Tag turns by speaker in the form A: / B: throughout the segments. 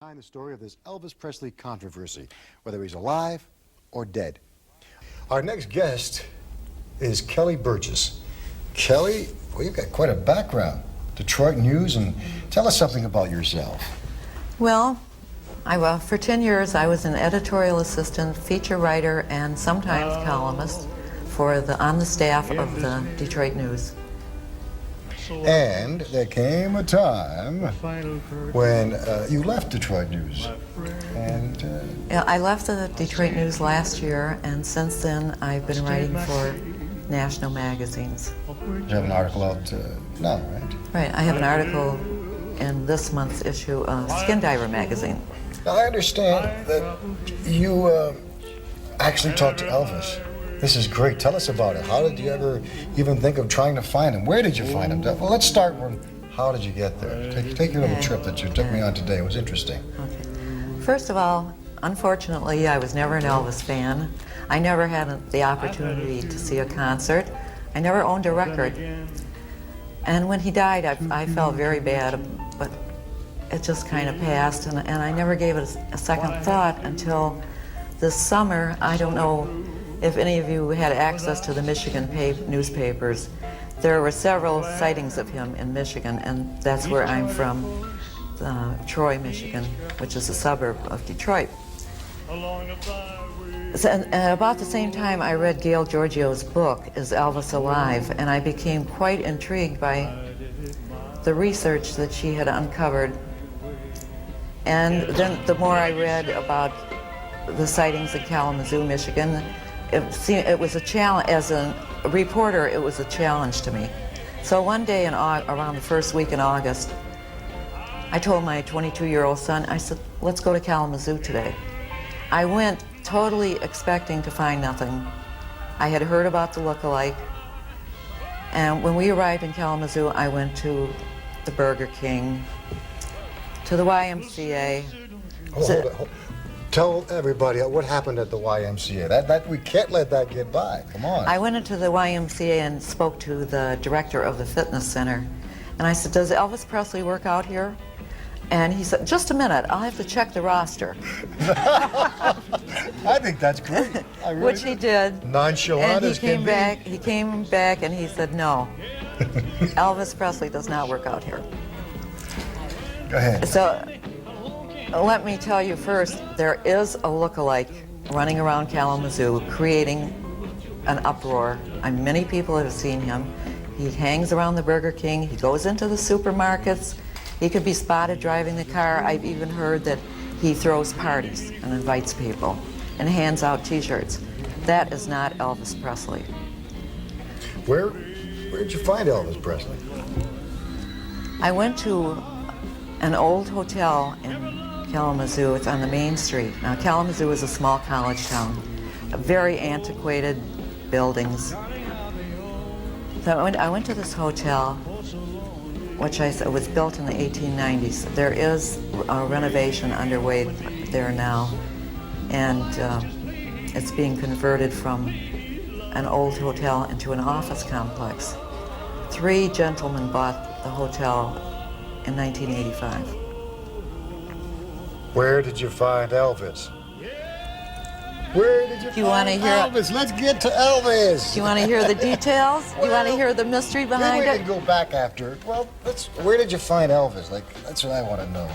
A: behind the story of this Elvis Presley controversy, whether he's alive or dead. Our next guest is Kelly Burgess. Kelly, well, you've got quite a background. Detroit News, and tell us something about yourself.
B: Well, for 10 years I was an editorial assistant, feature writer, and sometimes columnist on the staff of the Detroit News.
A: And there came a time when you left Detroit News. And
B: Yeah, I left the Detroit News last year, and since then I've been writing for national magazines.
A: you have an article out now, right?
B: Right, I have an article in this month's issue of Skin Diver magazine.
A: Now, I understand that you actually talked to Elvis. This is great. Tell us about it. How did you ever even think of trying to find him? Where did you find him? Well, let's start with how did you get there? Take your little trip that you took me on today. It was interesting.
B: Okay. First of all, unfortunately, I was never an Elvis fan. I never had the opportunity to see a concert. I never owned a record. And when he died, I felt very bad, but it just kind of passed, and I never gave it a second thought until this summer. I don't know if any of you had access to the Michigan newspapers. There were several sightings of him in Michigan, and that's where I'm from, Troy, Michigan, which is a suburb of Detroit. And about the same time, I read Gail Giorgio's book, Is Elvis Alive? And I became quite intrigued by the research that she had uncovered. And then the more I read about the sightings in Kalamazoo, Michigan, it was a challenge. As a reporter, it was a challenge to me. So one day around the first week in August, I told my 22-year-old son, I said, let's go to Kalamazoo today. I went totally expecting to find nothing. I had heard about the look-alike. And when we arrived in Kalamazoo, I went to the Burger King, to the YMCA.
A: Hold on. Tell everybody what happened at the YMCA. That we can't let that get by. Come on.
B: I went into the YMCA and spoke to the director of the fitness center. And I said, does Elvis Presley work out here? And he said, just a minute, I'll have to check the roster.
A: I think that's great.
B: Which he did.
A: Nonchalant as can be.
B: He came back and he said, no, Elvis Presley does not work out here.
A: Go ahead.
B: So let me tell you first, there is a look-alike running around Kalamazoo creating an uproar. Many people have seen him. He hangs around the Burger King. He goes into the supermarkets. He could be spotted driving the car. I've even heard that he throws parties and invites people and hands out T-shirts. That is not Elvis Presley.
A: Where did you find Elvis Presley?
B: I went to an old hotel in Kalamazoo. It's on the main street. Now, Kalamazoo is a small college town, very antiquated buildings. So I went to this hotel, which I said was built in the 1890s. There is a renovation underway there now, and it's being converted from an old hotel into an office complex. 3 gentlemen bought the hotel in 1985.
A: Where did you find Elvis? Where did you find Elvis? Let's get to Elvis.
B: Do you want to hear the details? Do you want to hear the mystery behind
A: Maybe we
B: it?
A: can go back after. Well, where did you find Elvis? That's what I want to know.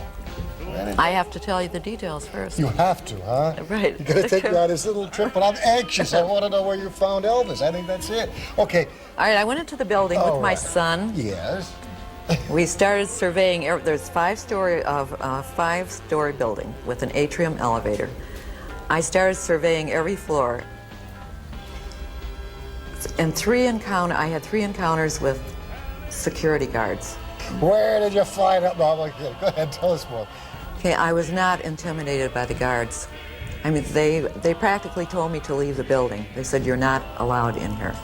B: I have to tell you the details first.
A: You have to, huh?
B: Right.
A: You're going to take me on this little trip, but I'm anxious. I want to know where you found Elvis. I think that's it. Okay.
B: All right, I went into the building with my son.
A: Yes.
B: We started surveying. There's a 5-story building with an atrium elevator. I started surveying every floor. And I had 3 encounters with security guards.
A: Where did you find him? No, go ahead, tell us more.
B: Okay, I was not intimidated by the guards. I mean, they practically told me to leave the building. They said, you're not allowed in here.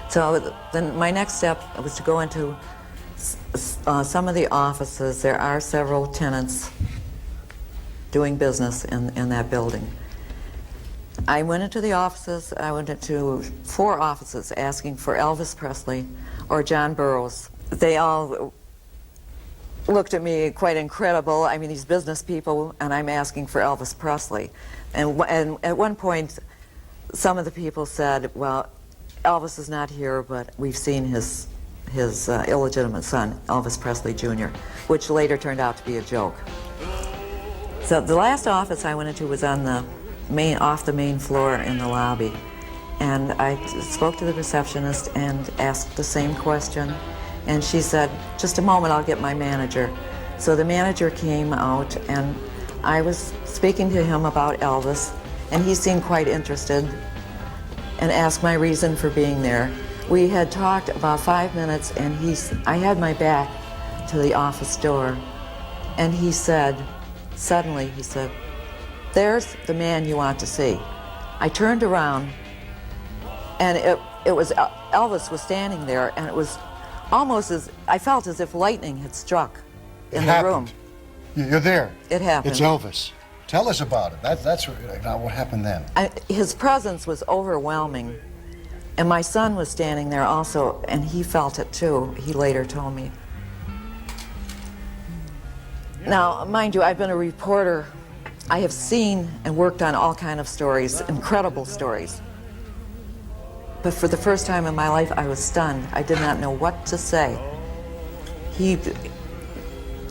B: So then my next step was to go into some of the offices. There are several tenants doing business in that building. I went into the offices. I went into 4 offices asking for Elvis Presley or John Burroughs. They all looked at me quite incredible. I mean, these business people, and I'm asking for Elvis Presley. And at one point, some of the people said, well, Elvis is not here, but we've seen his illegitimate son, Elvis Presley Jr., which later turned out to be a joke. So the last office I went into was on the off the main floor in the lobby. And I spoke to the receptionist and asked the same question. And she said, just a moment, I'll get my manager. So the manager came out, and I was speaking to him about Elvis, and he seemed quite interested and asked my reason for being there. We had talked about 5 minutes, and I had my back to the office door, and he said, suddenly, he said, there's the man you want to see. I turned around, and it was Elvis was standing there, and it was almost I felt as if lightning had struck in the room.
A: You're there.
B: It happened.
A: It's Elvis. Tell us about it. That's what happened then.
B: His presence was overwhelming, and my son was standing there also, and he felt it too. He later told me. Now, mind you, I've been a reporter. I have seen and worked on all kinds of stories, incredible stories. But for the first time in my life, I was stunned. I did not know what to say. He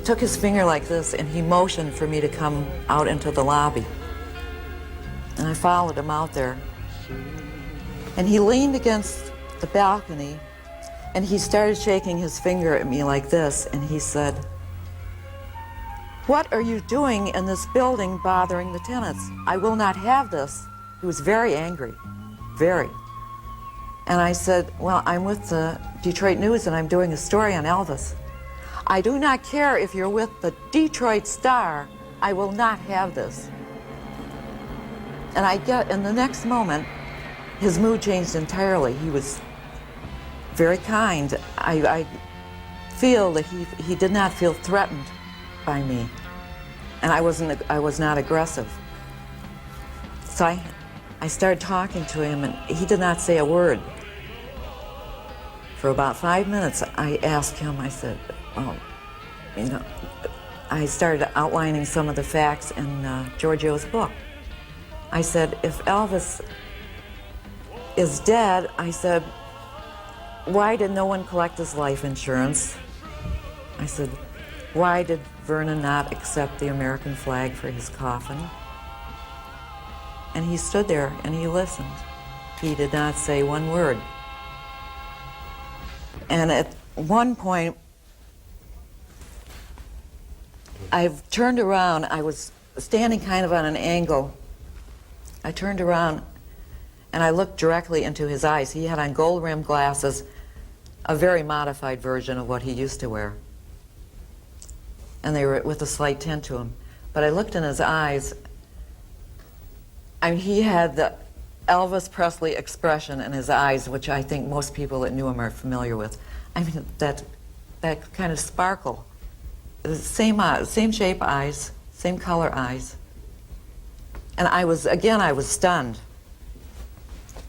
B: took his finger like this, and he motioned for me to come out into the lobby. And I followed him out there. And he leaned against the balcony, and he started shaking his finger at me like this, and he said, "What are you doing in this building bothering the tenants? I will not have this." He was very angry, very. And I said, well, I'm with the Detroit News and I'm doing a story on Elvis. I do not care if you're with the Detroit Star. I will not have this. And in the next moment, his mood changed entirely. He was very kind. I feel that he did not feel threatened by me. And I was not aggressive. So I started talking to him, and he did not say a word. For about 5 minutes, I asked him, I said, I started outlining some of the facts in Giorgio's book. I said, if Elvis is dead, I said, why did no one collect his life insurance? I said, why did Vernon not accept the American flag for his coffin? And he stood there and he listened. He did not say one word. And at one point, I've turned around. I was standing kind of on an angle. I turned around and I looked directly into his eyes. He had on gold-rimmed glasses, a very modified version of what he used to wear. And they were with a slight tint to him. But I looked in his eyes. I mean, he had the Elvis Presley expression in his eyes, which I think most people that knew him are familiar with. I mean, that kind of sparkle. Same shape eyes, same color eyes. And I was stunned.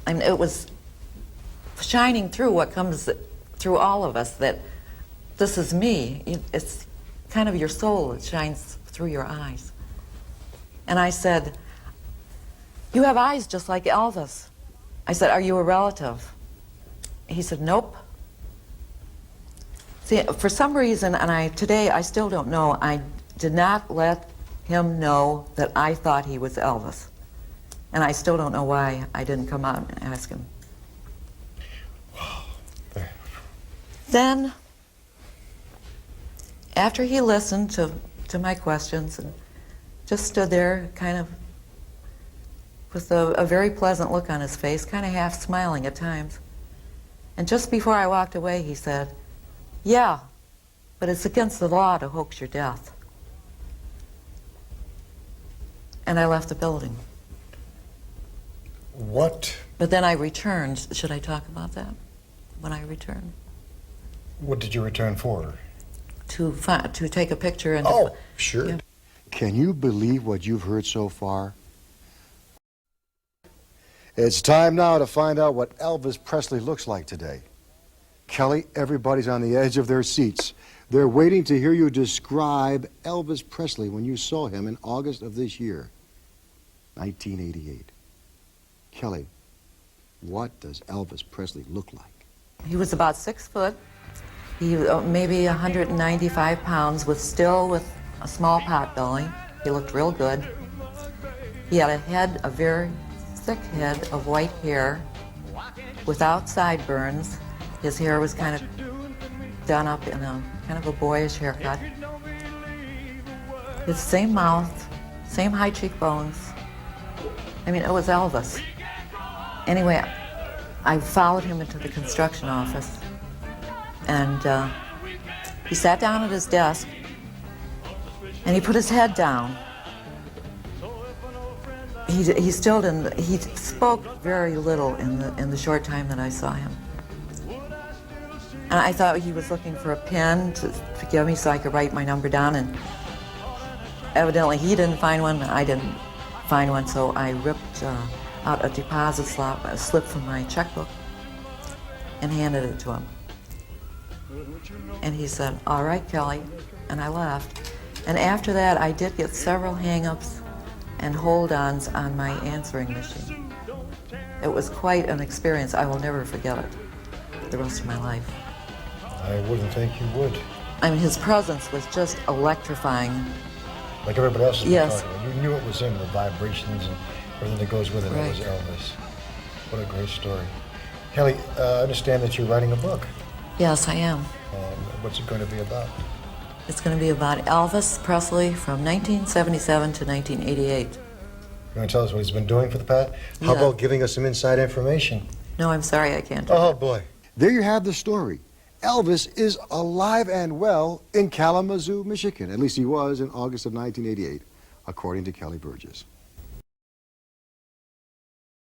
B: I mean, it was shining through what comes through all of us, that this is me. It's kind of your soul that shines through your eyes. And I said, you have eyes just like Elvis. I said, are you a relative? He said, nope. See, for some reason, and today I still don't know, I did not let him know that I thought he was Elvis. And I still don't know why I didn't come out and ask him. Then, after he listened to my questions and just stood there kind of with a very pleasant look on his face, kind of half smiling at times. And just before I walked away, he said, yeah, but it's against the law to hoax your death. And I left the building.
A: What?
B: But then I returned. Should I talk about that? When I returned?
A: What did you return for?
B: To take a picture and...
A: Oh, sure.
B: Yeah.
A: Can you believe what you've heard so far? It's time now to find out what Elvis Presley looks like today. Kelly, everybody's on the edge of their seats. They're waiting to hear you describe Elvis Presley when you saw him in August of this year, 1988. Kelly, what does Elvis Presley look like?
B: He was about 6 foot. He maybe 195 pounds, with a small pot belly. He looked real good. He had a very thick head of white hair without sideburns. His hair was kind of done up in a kind of a boyish haircut. His same mouth, same high cheekbones. I mean, it was Elvis. Anyway, I followed him into the construction office, and he sat down at his desk, and he put his head down. He still didn't. He spoke very little in the short time that I saw him. And I thought he was looking for a pen to give me so I could write my number down, and evidently he didn't find one, and I didn't find one, so I ripped out a deposit slip from my checkbook and handed it to him. And he said, "All right, Kelly," and I left. And after that, I did get several hang-ups and hold-ons on my answering machine. It was quite an experience. I will never forget it the rest of my life.
A: I wouldn't think you would.
B: I mean, his presence was just electrifying.
A: Like everybody else.
B: Yes.
A: You knew it was him, the vibrations and everything that goes with it.
B: Right.
A: It was Elvis. What a great story. Kelly, I understand that you're writing a book.
B: Yes, I am.
A: What's it going to be about?
B: It's going to be about Elvis Presley from 1977 to 1988.
A: You want to tell us what he's been doing for the past? How about giving us some inside information?
B: No, I'm sorry, I can't do
A: Oh,
B: that.
A: boy. There you have the story. Elvis is alive and well in Kalamazoo, Michigan. At least he was in August of 1988, according to Kelly Burgess.